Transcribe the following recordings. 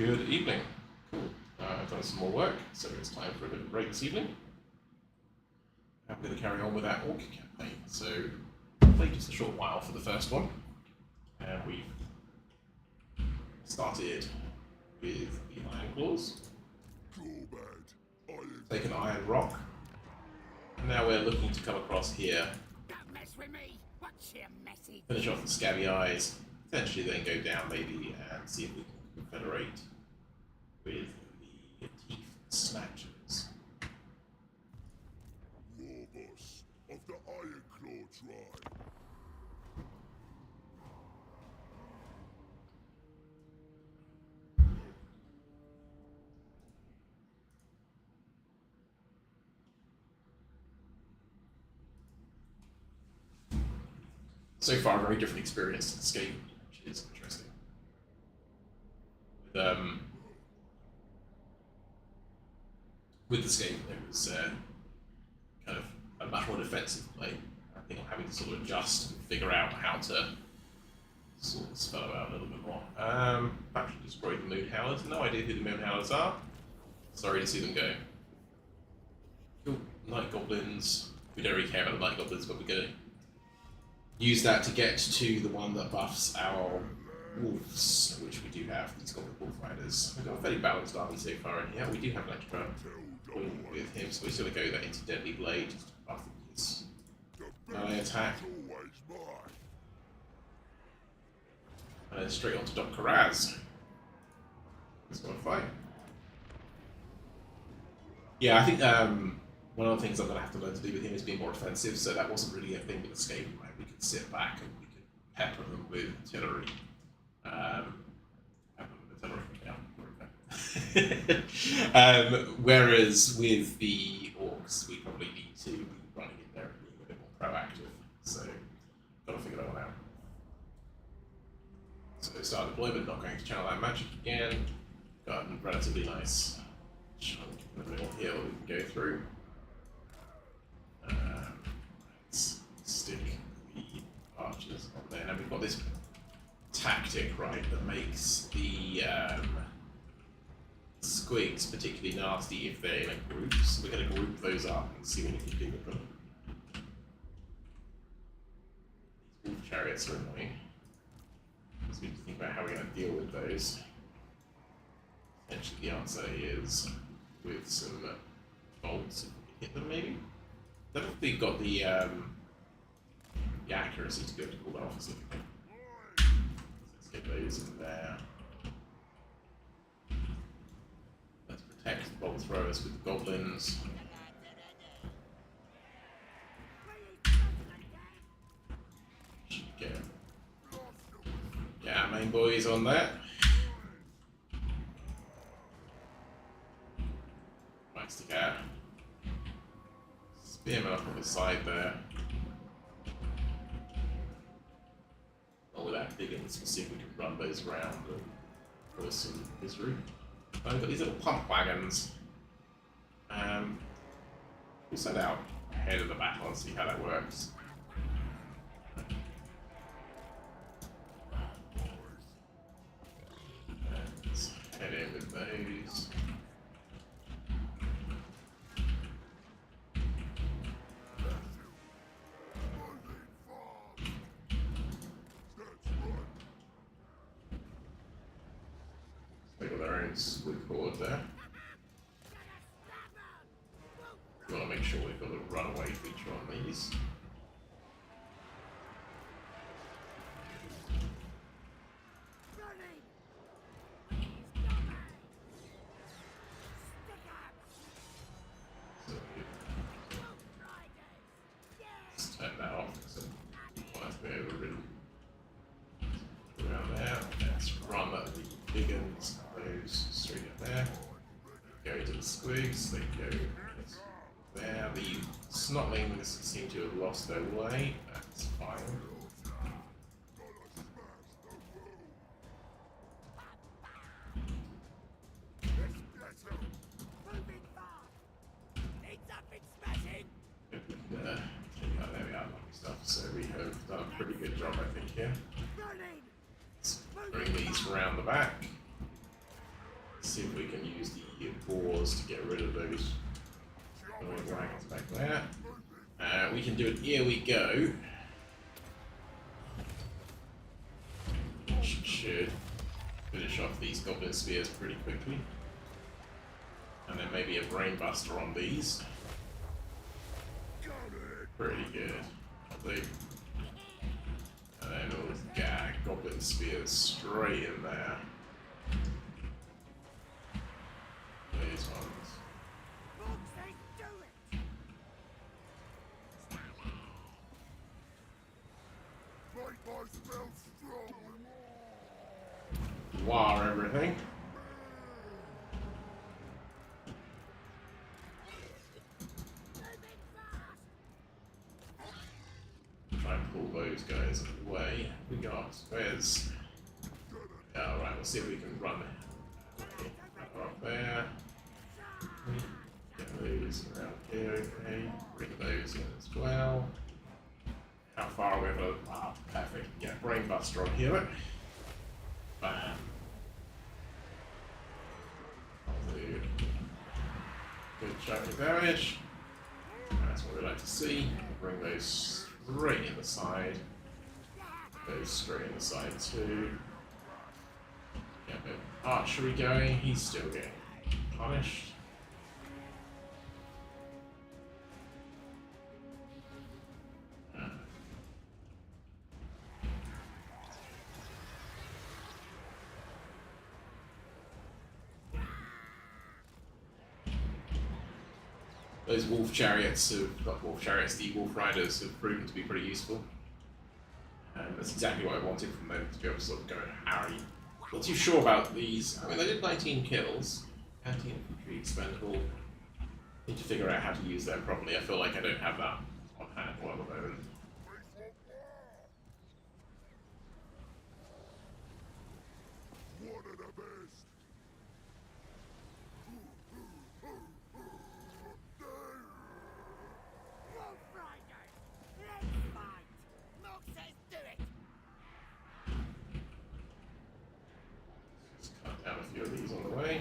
Good evening. Cool. I've done some more work, so it's time for a bit of a break this evening. I'm going to carry on with our Orc campaign. So, played just a short while for the first one, and we started with the Ironclaws. Taken Iron Rock, and now we're looking to come across here. Don't mess with me. What's your message? Finish off the Scabby Eyes, potentially then go down maybe and see if we can confederate with the Teeth Snatchers. Warboss of the Ironclaw tribe. So far, a very different experience to Escape, which is interesting. With Escape, it was kind of a much more defensive play. I think I'm having to sort of adjust and figure out how to sort this fellow out a little bit more. Actually destroyed the Moon Howlers. No idea who the Moon Howlers are. Sorry to see them go. Cool. Night Goblins. We don't really care about the Night Goblins, but we're going to use that to get to the one that buffs our wolves, which we do have. These Goblin Wolf Riders. We've got a fairly balanced army so far in here. We do have an extra point with him, so we're just going to go that into Deadly Blade just to buff his melee attack. And then straight on to Dr. Raz. Let's go and fight. Yeah, I think one of the things I'm going to have to learn to do with him is be more offensive, so that wasn't really a thing with Escape, right? We could sit back and we could pepper them with artillery. Whereas with the Orcs, we probably need to be running in there and being a bit more proactive, so got to figure that one out. So start deployment, not going to channel that magic again. Got a relatively nice chunk in the middle here that we can go through. Let's stick the archers on there. Now we've got this tactic, right, that makes the squigs particularly nasty if they're in a group. So we're going to group those up and see what we can do with them. These wolf chariots are annoying. So we need to think about how we're going to deal with those. Essentially the answer is with some bolts, if we can hit them maybe. I don't think we've got the accuracy to be able to pull that off specifically. Let's get those in there. Let's protect the bolt throwers with the goblins. Should get our main boys on that. Right, stick out. Spearman up on the side there. Not with that big ones, we'll see if we can run those around and cause some misery. We've got these little pump wagons. We'll set out ahead of the battle and see how that works. Let's head in with those. Squid board there. We want to make sure we've got a runaway feature on these. So let's turn that off because I want to be overridden. Around there, let's run the big ones. Those straight up there. Go to the squigs, they go there. The snotlings seem to have lost their way. That's fine. There we are, lovely stuff. So we have done a pretty good job, I think, here. Let's bring these around the back. boars to get rid of those wagons back there. We can do it. Here we go. Should finish off these goblin spears pretty quickly. And then maybe a brain buster on these. Pretty good. And then we'll get goblin spears straight in there. These ones. Make my spell strong. War everything. Try and pull those guys away. We got where's alright, we'll see if we can run up there. Get those around here, okay. Bring those in as well. How far away from perfect. Get brain buster on here. Bam. Good chunk of damage. That's what we like to see. Bring those straight in the side. Those straight in the side too. Get a bit of archery going. He's still getting punished. Those wolf chariots, not wolf chariots, the wolf riders have proven to be pretty useful. That's exactly what I wanted from them, to be able to sort of go and harry. Not too sure about these. I mean, they did 19 kills. Anti-infantry expendable. Need to figure out how to use them properly. I feel like I don't have that on hand at the moment. One of the best. Wolf Riders, let's fight! Mook says do it! Just cut down a few of these on the way.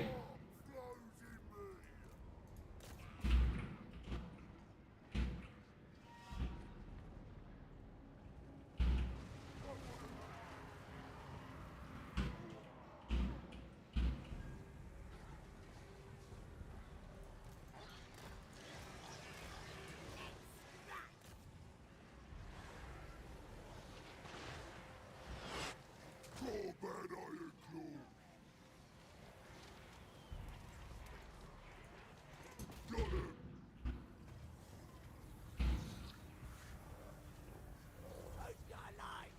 Gorbad Ironclaw. Got him. Who's got a line?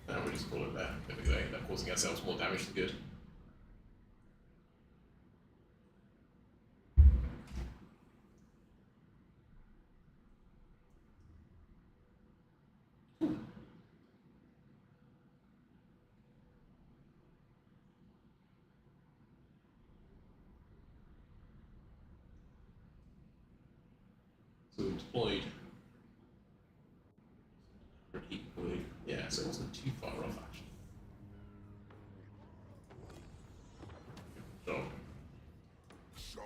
Now we just call it there. There we go. End up causing ourselves more damage than good. So we deployed. Deployed. Yeah, so it wasn't too far off actually. Good job.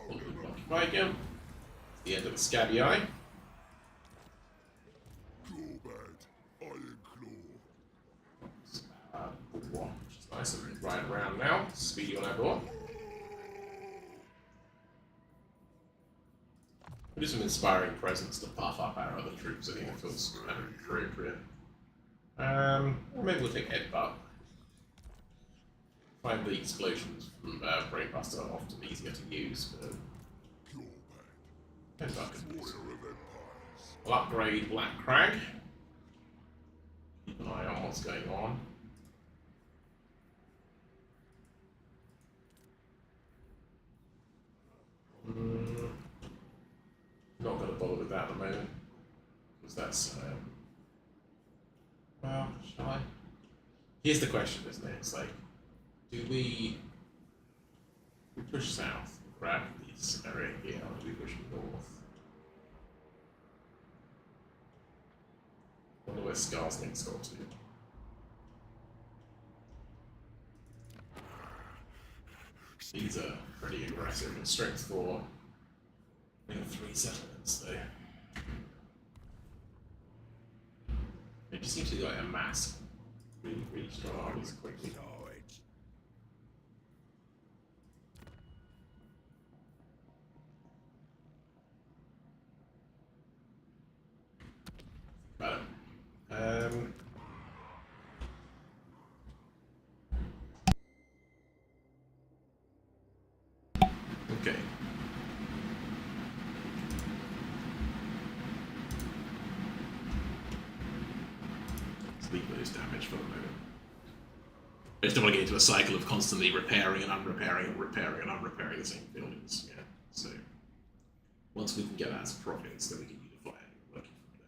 Pull the occupy again. The end of the scabby eye. Gorbad Ironclaw. Which is nice. So we can ride around now. Speedy on everyone. Do some inspiring presence to buff up our other troops. I think it feels kind of appropriate. Or maybe we'll take Headbutt. Find the explosions from Brainbuster are often easier to use, but Gorbad. Headbutt could be Warrior useful. of Empires. We'll upgrade Black Crag. Keep an eye on what's going on. Not going to bother with that at the moment, because that's, well, shall I? Here's the question, isn't it? It's like, do we push south, grab this area here, or do we push north? I wonder where Skarsnik's got to. These are pretty aggressive and strength 4. We have 3 settlements though. They just need to like amass really strong armies quickly. About it. Okay. Let's leave those damage for the moment. I just don't want to get into a cycle of constantly repairing and unrepairing and repairing and unrepairing the same buildings. Yeah. So once we can get that as a province, then we can unify it and work it from there.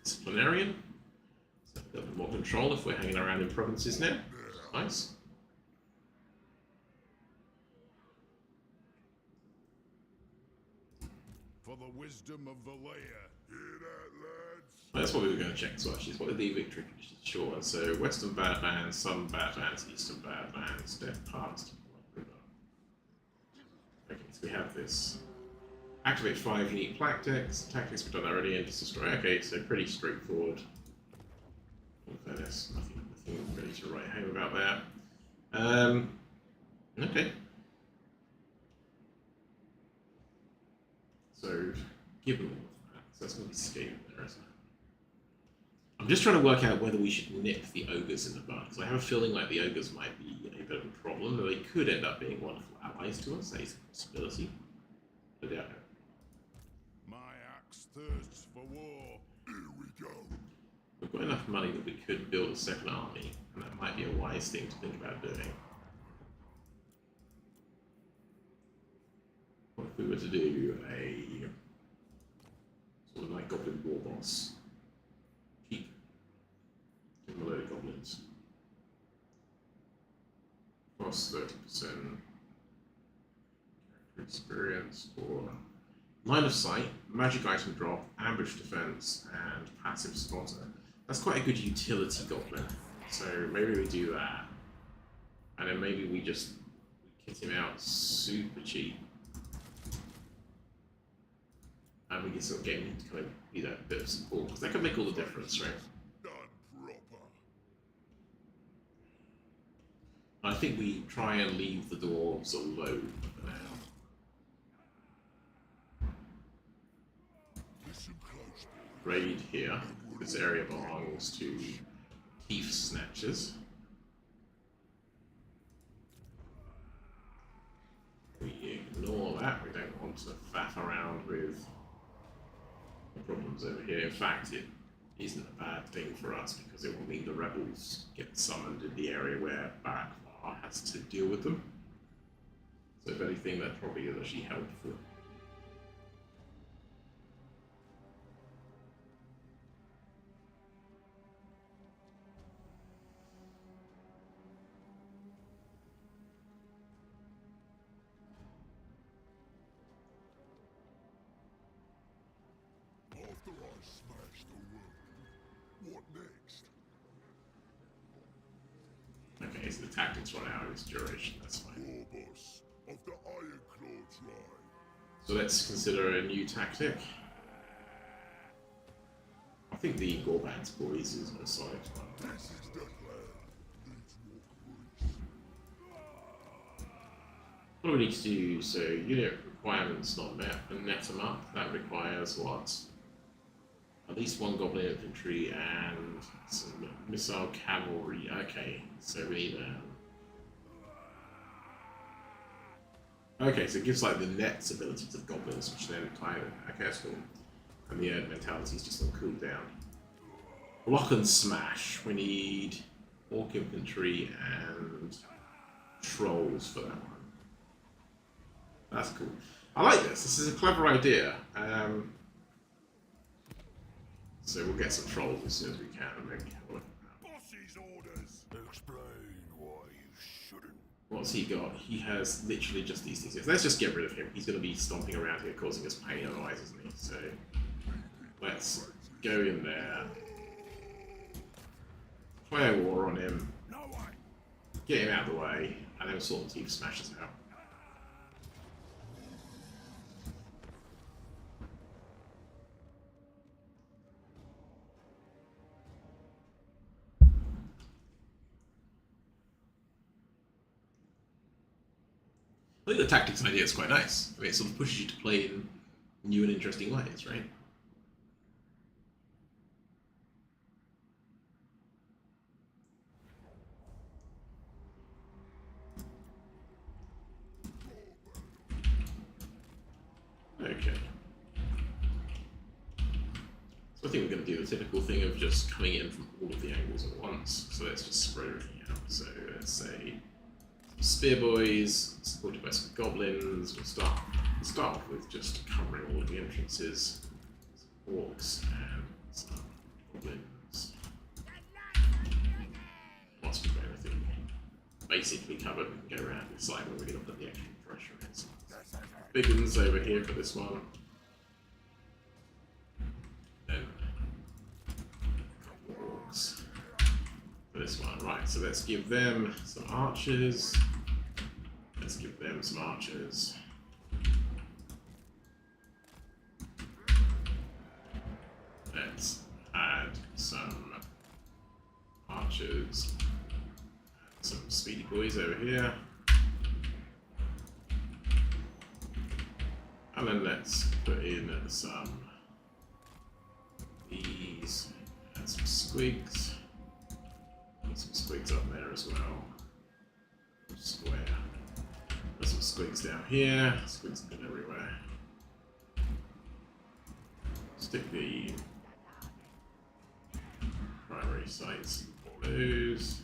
Disciplinarian. So a little bit more control if we're hanging around in provinces now. Nice. For the wisdom of the layer. Hear that, lads? That's what we were going to check as well, actually. What are the victory conditions? Sure. So Western Badlands, Southern Badlands, Eastern Badlands, Death Past, River. Okay, so we have this. Activate 5 unique tactics we've done already, and destroy. Okay, so pretty straightforward. In fairness, nothing really to write home about there. Okay. So, given all of that, so that's going to be scaling there, isn't it? I'm just trying to work out whether we should nip the ogres in the bud, because I have a feeling like the ogres might be a bit of a problem, though they could end up being wonderful allies to us. That is a possibility. But yeah. My axe thirsts for war. Here we go. We've got enough money that we could build a second army, and that might be a wise thing to think about doing. What if we were to do a sort of like goblin war boss? Cheap. Give them a load of goblins. Plus 30% character experience for line of sight, magic item drop, ambush defense, and passive spotter. That's quite a good utility goblin. So maybe we do that. And then maybe we just kit him out super cheap. And we can sort of get him to kind of be that bit of support, because that could make all the difference, right? Done proper. I think we try and leave the dwarves alone for now. Listen close. Raid here. This area belongs to Thief Snatchers. We ignore that. We don't want to faff around with the problems over here. In fact, it isn't a bad thing for us, because it will mean the rebels get summoned in the area where Barakvar has to deal with them. So if anything, that probably is actually helpful. After I smash the world, what next? Okay, so the tactics run out of its duration, that's fine. Gorbos of the Ironclaw tribe. So let's consider a new tactic. I think the Gorbad's Boys is a solid one. This is the land. Needs more grace. What do we need to do? So unit requirements not met, and net them up. That requires what? At least 1 goblin infantry and some missile cavalry. Okay, so we need okay, so it gives like the net's abilities of goblins, which then kind of okay, that's cool. And the mentality is just on cooldown. Block and smash. We need orc infantry and trolls for that one. That's cool. I like this. This is a clever idea. So we'll get some trolls as soon as we can and maybe have a look at that. Boss boss's orders. Explain why you shouldn't. What's he got? He has literally just these things. Let's just get rid of him. He's going to be stomping around here, causing us pain otherwise, isn't he? So let's go in there. Declare war on him. No way. Get him out of the way, and then Sword and Teeth smashes out. I think the tactics idea is quite nice. I mean, it sort of pushes you to play in new and interesting ways, right? Okay. So I think we're going to do the typical thing of just coming in from all of the angles at once. So let's just spread everything out. So let's say Spear Boys, supported by some goblins. We'll start off with just covering all of the entrances. Some orcs and some goblins. Once we've got everything basically covered, we can go around and decide where we're going to put the actual pressure in. So big ones over here for this one. Then a couple of orcs for this one. Right, so let's give them some archers. Let's give them some archers. Let's add some archers. Some speedy boys over here. And then let's put in some these and some squigs. Put some squigs up there as well. Square. Put some squigs down here. Squigs good everywhere. Stick the primary sites in those.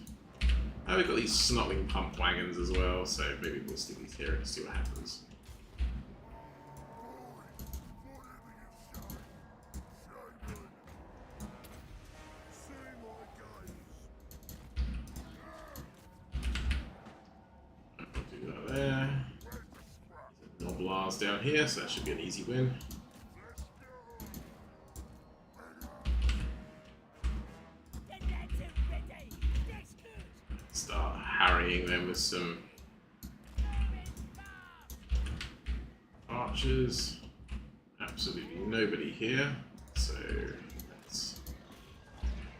And we've got these snotling pump wagons as well, so maybe we'll stick these here and see what happens. Down here, so that should be an easy win. Start harrying them with some archers. Absolutely nobody here, so let's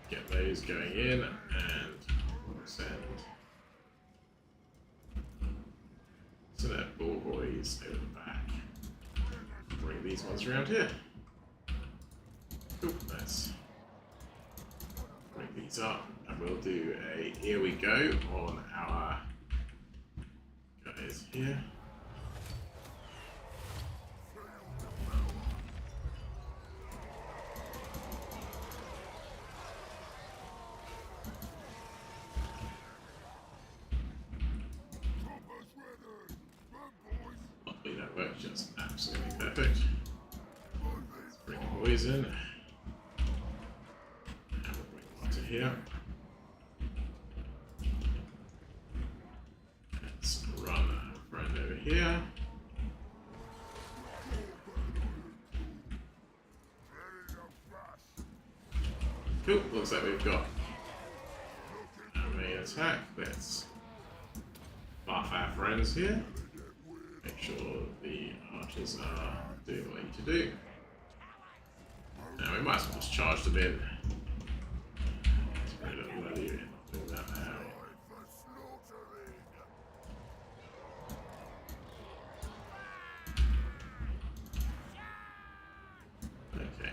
get those going in and send that ball boys over the back. Bring these ones around here. Cool, nice. Bring these up, and we'll do a here we go on our guys here. That works just absolutely perfect. Let's bring the boys in. And we'll bring them to here. Let's run a friend over here. Cool, looks like we've got our main attack. Let's buff our friends here. Make sure the archers are doing what they need to do. Now we might as well just charge them in. It's very little value in doing that now. Okay.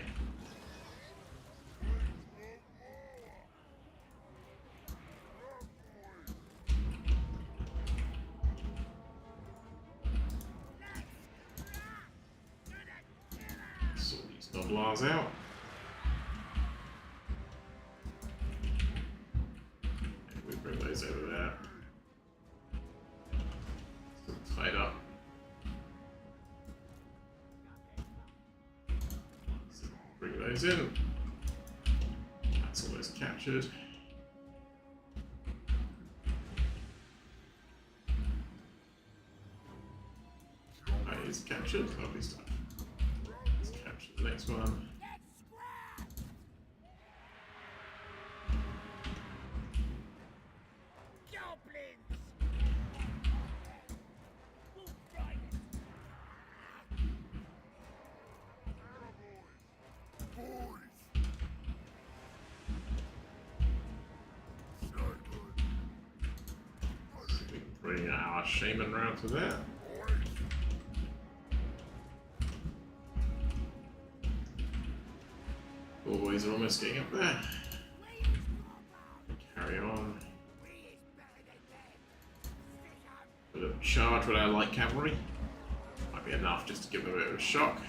Noblars out. And we bring those over there. Still tied up. So bring those in. That's almost captured. is captured. Lovely stuff. Let's capture the next one. Let's scrap! Goblins! We'll fight it. So we can bring our shaman round to there. Boys are almost getting up there. Carry on. A little charge with our light cavalry. Might be enough just to give them a bit of a shock.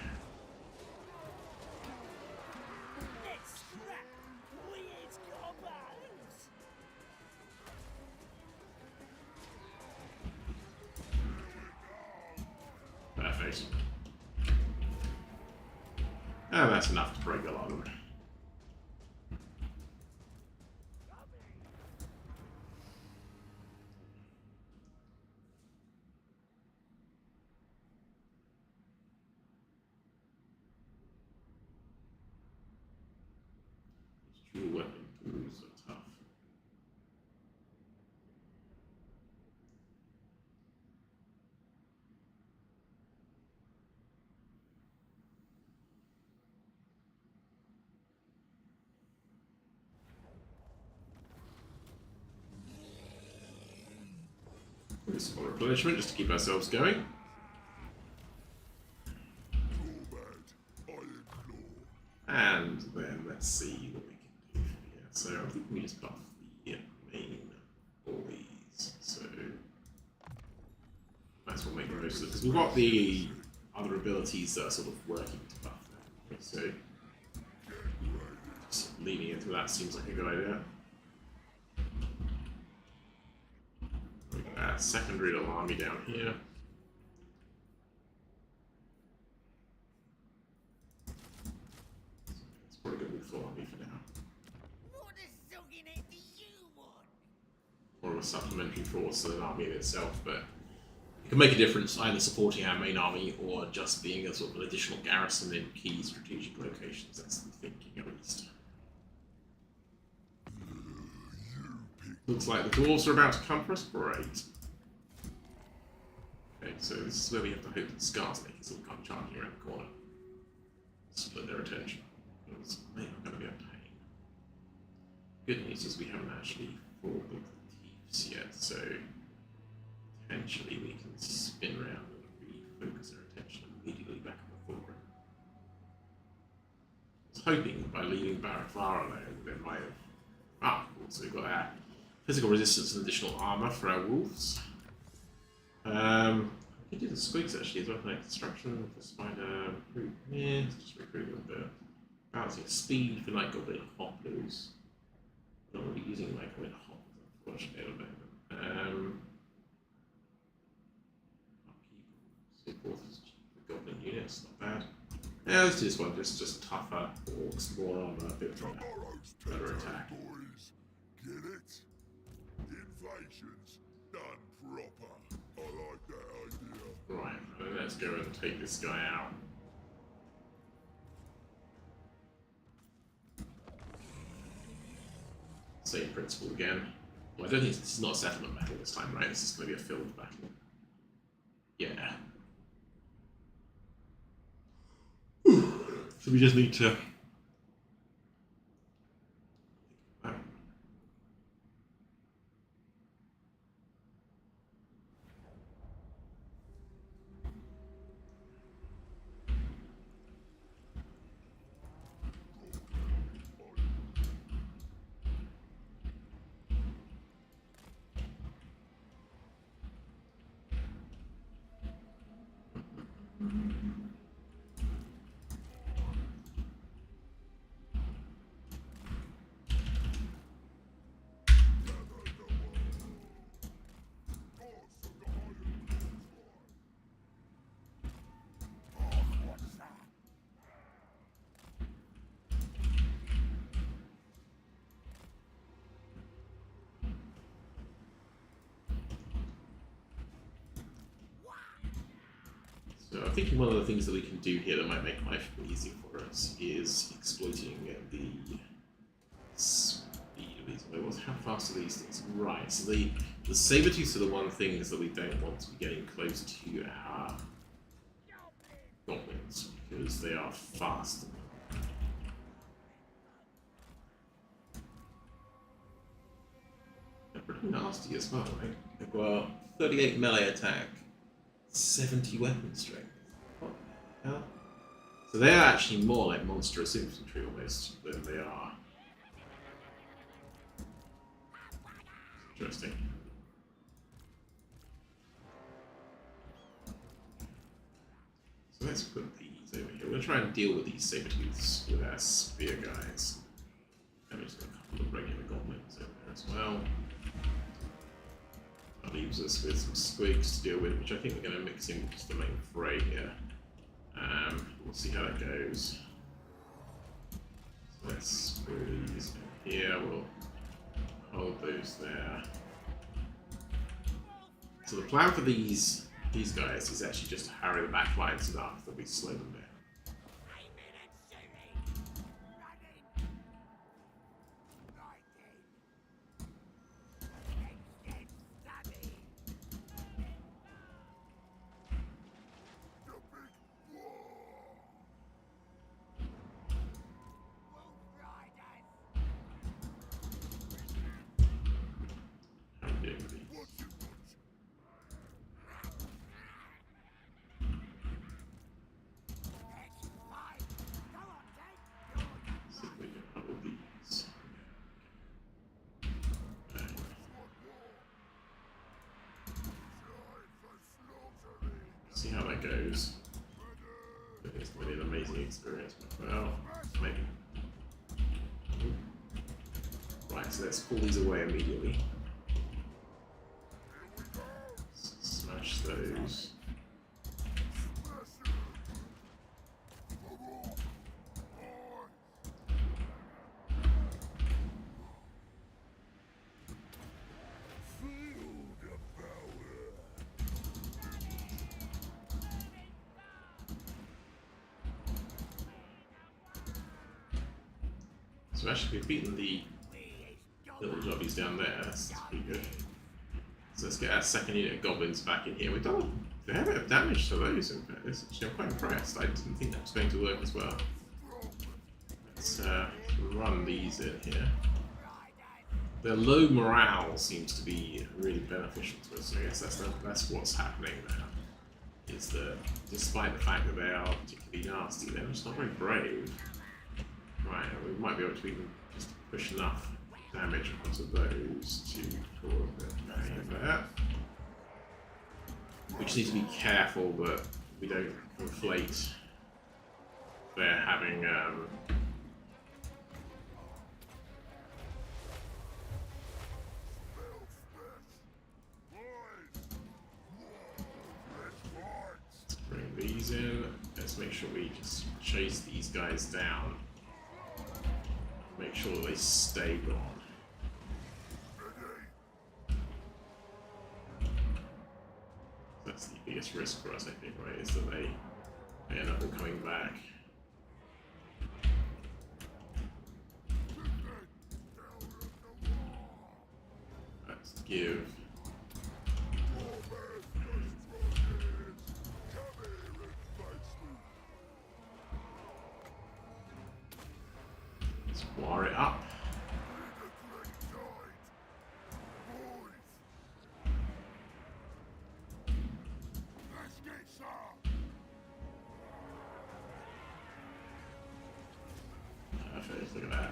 Let's scrap! Weird goblins! Perfect. And that's enough to break a lot of them. True weapon tools are tough. Some more replenishment just to keep ourselves going. Gorbad Ironclaw. And then let's see what we can do from here. So I think we just buff the main boys. So that's what make most of it. Because we've got the other abilities that are sort of working to buff them. So just leaning into that seems like a good idea. We got that secondary alarmy down here. It's probably going to be full army for now. What a sogging head do you want? Or a supplementary force to an army in itself, but it can make a difference either supporting our main army or just being a sort of an additional garrison in key strategic locations. That's the thinking, at least. Looks like the dwarves are about to come for us. Great. Okay, so this is where we have to hope that Scars makers will come charging around the corner. Split their attention. Because they are going to be a pain. Good news is we haven't actually fought with the thieves yet, so potentially we can spin around and refocus our attention immediately back on the foreground. I was hoping that by leaving Barakvara alone, they might have. Ah, also we've got our physical resistance and additional armor for our wolves. We can do the squigs actually as well, like destruction for spider, recruit. Yeah, let's just recruit them a bit. Balancing speed for night goblin hoppers. Not really using night goblin hoppers, unfortunately, at the moment. Support is cheap for goblin units, not bad. Yeah, let's do this one, just tougher orcs, more armor, a bit of Tomorrow's better takeout, attack. boys. Get it? Invasion's done proper. I like that idea. Right, let's go and take this guy out. Same principle again. Well, I don't think this is not a settlement battle this time, right? This is going to be a field battle. Yeah. So we just need to. So I'm thinking one of the things that we can do here that might make life easier for us is exploiting the speed of these. How fast are these things? Right, so the saber-tooths are the one things that we don't want to be getting close to our goblins, because they are fast. They're pretty nasty as well, right? They've got 38 melee attack, 70 weapon strength. What the hell? So they're actually more like monstrous infantry almost than they are. Interesting. So let's put these over here. We're going to try and deal with these saber-tooths with our spear guys. And we're just going to put a couple of regular goblins over there as well. That leaves us with some squigs to deal with, which I think we're going to mix in with the main fray here. We'll see how that goes. So let's put these in here. We'll hold those there. So the plan for these guys is actually just to harry the back lines enough that we slow them down. See how that goes. It's going to be an amazing experience. Well, maybe. Right, so let's pull these away immediately. Smash those. So actually we've beaten the little jobbies down there, that's pretty good. So let's get our second unit of goblins back in here. We've done a fair bit of damage to those in fairness. Actually, I'm quite impressed. I didn't think that was going to work as well. Let's run these in here. Their low morale seems to be really beneficial to us, so I guess that's what's happening now. Is that despite the fact that they are particularly nasty, they're just not very brave. Right, we might be able to even just push enough damage onto those to draw a bit of pain there. We just need to be careful that we don't conflate their having let's bring these in. Let's make sure we just chase these guys down. Make sure they stay gone. That's the biggest risk for us, I think, right? Is that they end up all coming back. Let's give. War it up. Perfect, look at that.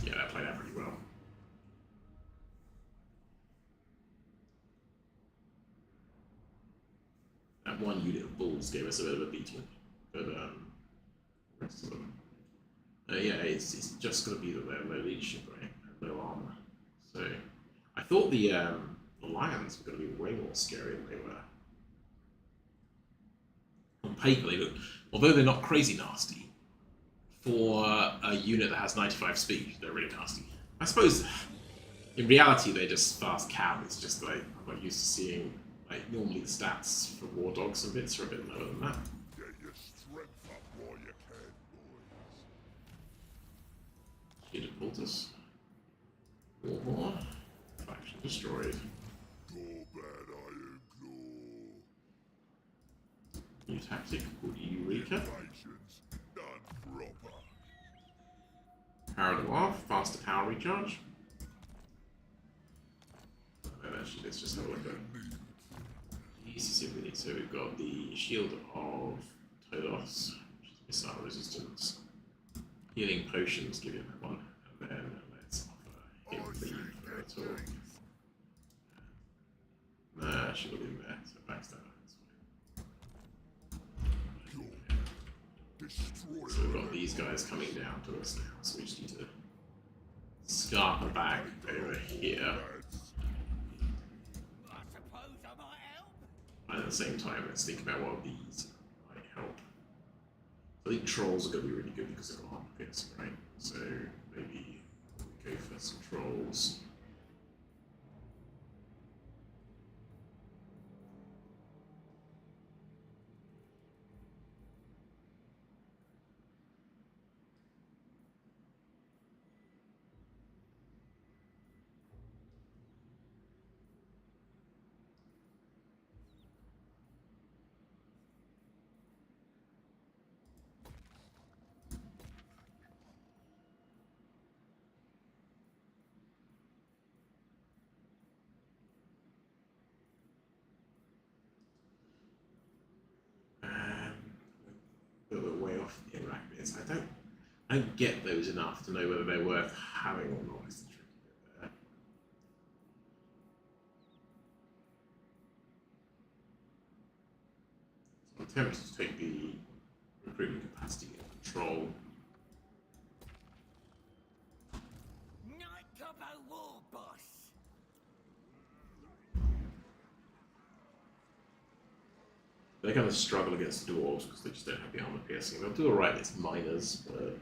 Yeah, that played out pretty well. That one unit of bulls gave us a bit of a beating, but the rest of them, yeah, it's just going to be that they're low leadership, right? And low armor. So I thought the lions were going to be way more scary than they were. On paper, they look, although they're not crazy nasty, for a unit that has 95 speed, they're really nasty. I suppose In reality, they're just fast cav. It's just like I'm not used to seeing like normally the stats for war dogs and bits are a bit lower than that. Get your strength up while you can, boys. Shield Bolters. Warhammer. Faction destroyed. Gorbad Ironclaw. New tactic called Eureka. Patience done proper. Power Noir. Faster power recharge. And actually, let's just have a look at these. See what we need. So we've got the Shield of Todos, which is missile resistance. Healing potions, give you that one. And then let's offer him the talk. Nah, she will in there, so backstab. Destroy So we've got these guys coming down to us now, so we just need to scarper back over here. I suppose I might help. And at the same time, let's think about what of these might help. I think trolls are going to be really good because they've got armor piercing, right? So maybe we go for some trolls. A little bit way off the arachnids. I don't get those enough to know whether they're worth having or not. Is the tricky bit there. So I'm tempted to take the recruitment capacity and control. Night Gobbo War Boss. They're going to struggle against the dwarves because they just don't have the armor piercing. They'll do alright against miners, but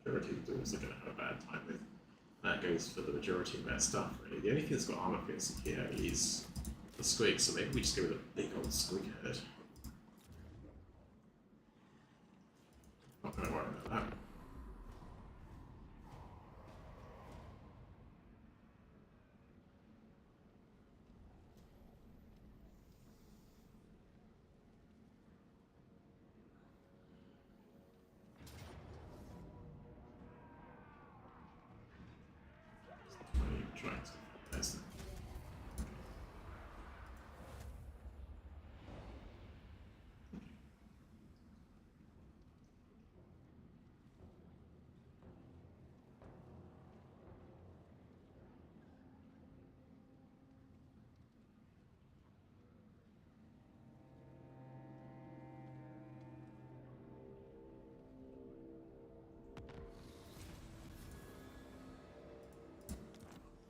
the majority of the dwarves they're going to have a bad time with. That goes for the majority of their stuff, really. The only thing that's got armor piercing here is the squig, so maybe we just go with a big old squig herd. Not going to worry about that. Trying to test it.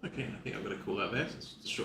Okay, I think I'm going to call that there. It's just a short